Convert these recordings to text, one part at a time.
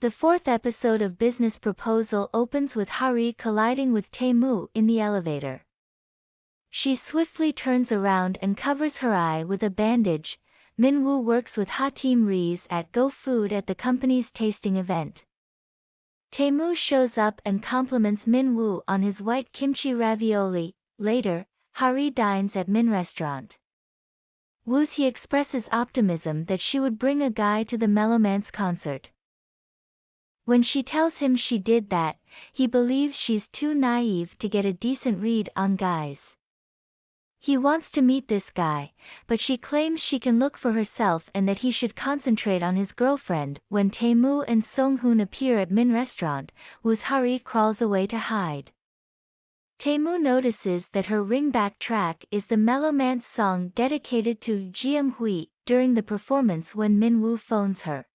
The fourth episode of Business Proposal opens with Hari colliding with Tae-moo in the elevator. She swiftly turns around and covers her eye with a bandage. Min-woo works with Ha-team Rees at Go Food at the company's tasting event. Tae-moo shows up and compliments Min-woo on his white kimchi ravioli. Later, Hari dines at Min restaurant. He expresses optimism that she would bring a guy to the Mellowmance concert. When she tells him she did that, he believes she's too naive to get a decent read on guys. He wants to meet this guy, but she claims she can look for herself and that he should concentrate on his girlfriend. When Tae-moo and Song-hoon appear at Min restaurant, Hari crawls away to hide. Tae-moo notices that her ringback track is the Mellowmance song dedicated to Jeum-hui during the performance when Min-woo phones her.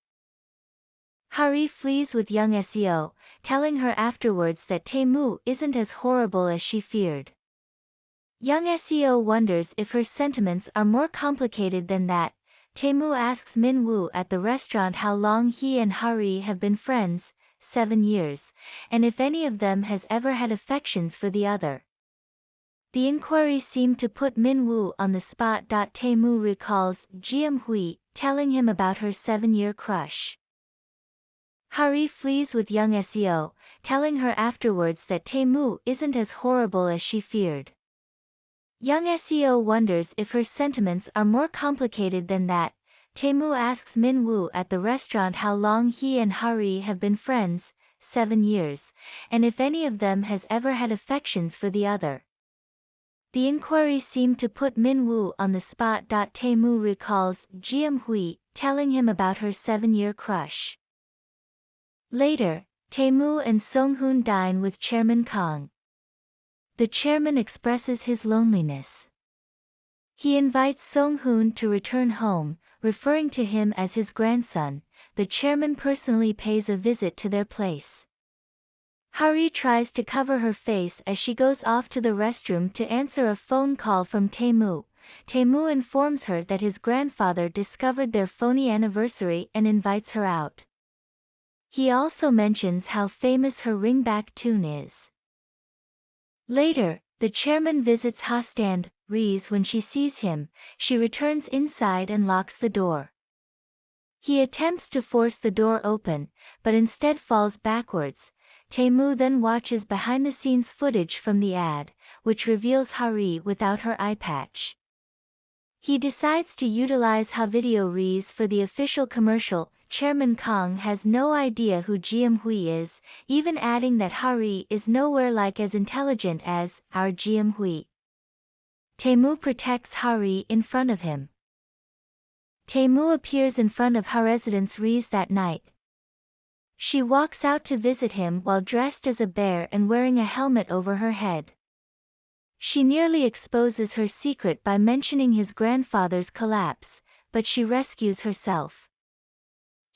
Hari flees with young Seo, telling her afterwards that Tae-moo isn't as horrible as she feared. Young Seo wonders if her sentiments are more complicated than that. Tae-moo asks Min-woo at the restaurant how long he and Hari have been friends, 7 years, and if any of them has ever had affections for the other. The inquiry seemed to put Min-woo on the spot. Tae-moo recalls Jeum-hui telling him about her 7-year crush. Hari flees with young Seo, telling her afterwards that Tae-moo isn't as horrible as she feared. Young Seo wonders if her sentiments are more complicated than that. Tae-moo asks Min-woo at the restaurant how long he and Hari have been friends, 7 years, and if any of them has ever had affections for the other. The inquiry seemed to put Min-woo on the spot. Tae-moo recalls Jeum-hui telling him about her 7-year crush. Later, Tae-moo and Song-hoon dine with Chairman Kang. The chairman expresses his loneliness. He invites Song-hoon to return home, referring to him as his grandson. The chairman personally pays a visit to their place. Hari tries to cover her face as she goes off to the restroom to answer a phone call from Tae-moo. Tae-moo informs her that his grandfather discovered their phony anniversary and invites her out. He also mentions how famous her ringback tune is. Later, the chairman visits Ha-stand Rees. When she sees him, she returns inside and locks the door. He attempts to force the door open, but instead falls backwards. Tae-moo then watches behind-the-scenes footage from the ad, which reveals Hari without her eye patch. He decides to utilize Ha-video Rees for the official commercial. Chairman Kang has no idea who Jeum-hui is, even adding that Hari is nowhere like as intelligent as our Jeum-hui. Tae-moo protects Hari in front of him. Tae-moo appears in front of her residence Rees that night. She walks out to visit him while dressed as a bear and wearing a helmet over her head. She nearly exposes her secret by mentioning his grandfather's collapse, but she rescues herself.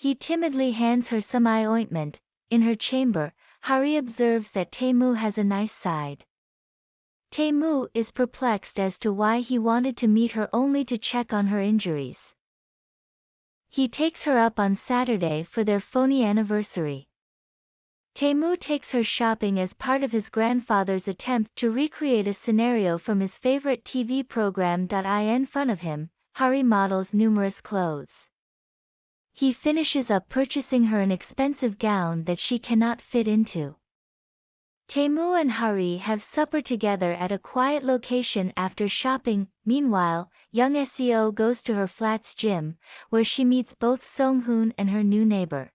He timidly hands her some eye ointment. In her chamber, Hari observes that Tae-moo has a nice side. Tae-moo is perplexed as to why he wanted to meet her only to check on her injuries. He takes her up on Saturday for their phony anniversary. Tae-moo takes her shopping as part of his grandfather's attempt to recreate a scenario from his favorite TV program. In front of him, Hari models numerous clothes. He finishes up purchasing her an expensive gown that she cannot fit into. Tae-moo and Hari have supper together at a quiet location after shopping. Meanwhile, young Seo goes to her flat's gym, where she meets both Song-hoon and her new neighbor.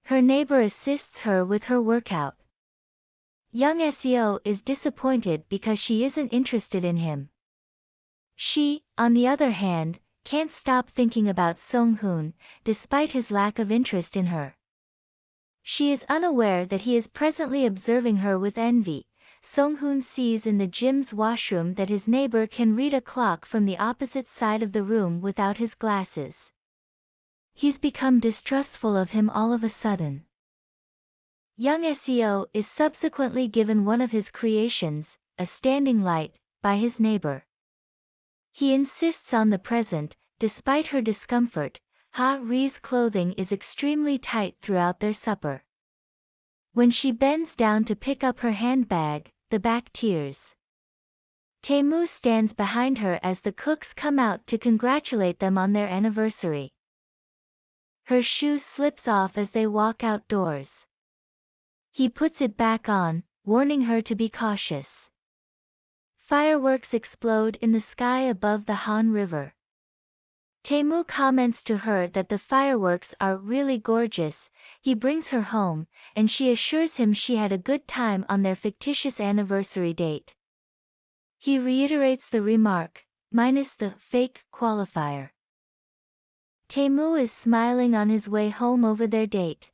Her neighbor assists her with her workout. Young Seo is disappointed because she isn't interested in him. She, on the other hand, can't stop thinking about Song-hoon, despite his lack of interest in her. She is unaware that he is presently observing her with envy. Song-hoon sees in the gym's washroom that his neighbor can read a clock from the opposite side of the room without his glasses. He's become distrustful of him all of a sudden. Young Seo is subsequently given one of his creations, a standing light, by his neighbor. He insists on the present, despite her discomfort. Ha-ri's clothing is extremely tight throughout their supper. When she bends down to pick up her handbag, the back tears. Tae-moo stands behind her as the cooks come out to congratulate them on their anniversary. Her shoe slips off as they walk outdoors. He puts it back on, warning her to be cautious. Fireworks explode in the sky above the Han River. Tae-moo comments to her that the fireworks are really gorgeous. He brings her home, and she assures him she had a good time on their fictitious anniversary date. He reiterates the remark, minus the fake qualifier. Tae-moo is smiling on his way home over their date.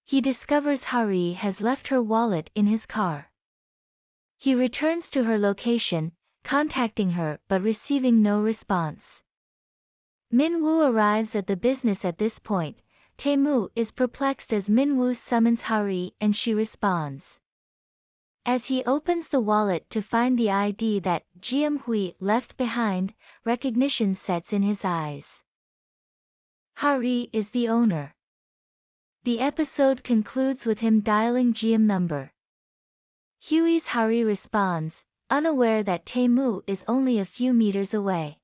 He discovers Ha-ri has left her wallet in his car. He returns to her location, contacting her but receiving no response. Min-woo arrives at the business at this point. Tae-moo is perplexed as Min-woo summons Ha-ri and she responds. As he opens the wallet to find the ID that Jeom-hui left behind, recognition sets in his eyes. Ha-ri is the owner. The episode concludes with him dialing Jeom number. Huey's Ha-ri responds, unaware that Tae-moo is only a few meters away.